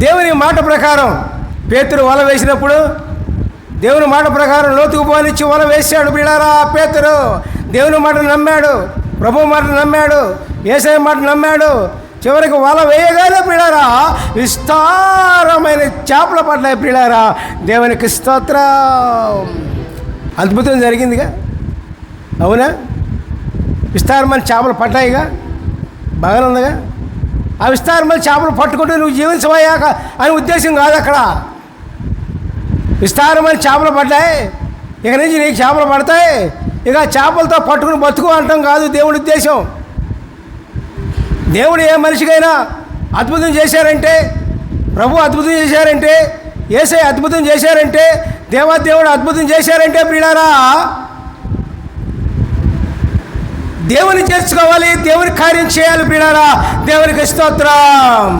దేవుని మాట ప్రకారం పేతురు వల వేసినప్పుడు దేవుని మాట ప్రకారం లోతుకు పోనిచ్చి వల వేశాడు. బిళ్ళారా, పేతురు దేవుని మాటను నమ్మాడు, ప్రభు మాటను నమ్మాడు, యేసయ్య మాట నమ్మాడు. చివరికి వల వేయగానే పిల్లారా విస్తారమైన చేపలు పడ్డాయి. పిల్లారా, దేవునికి స్తోత్రం. అద్భుతం జరిగిందిగా, అవునా? విస్తారమైన చేపలు పడ్డాయిగా, బాగానే ఉందిగా. ఆ విస్తారమైన చేపలు పట్టుకుంటూ నువ్వు జీవించబోయాక అని ఉద్దేశం కాదు అక్కడ. విస్తారమైన చేపలు పడ్డాయి, ఇక నుంచి నీకు చేపలు పడతాయి, ఇక చేపలతో పట్టుకుని బతుకు అంటాం కాదు దేవుడి ఉద్దేశం. దేవుడు ఏ మనిషికైనా అద్భుతం చేశారంటే, ప్రభు అద్భుతం చేశారంటే, యేసయ్య అద్భుతం చేశారంటే, దేవాదేవుడు అద్భుతం చేశారంటే ప్రియులారా దేవుని చేర్చుకోవాలి, దేవుని కార్యం చేయాలి ప్రియులారా. దేవునికి స్తోత్రం.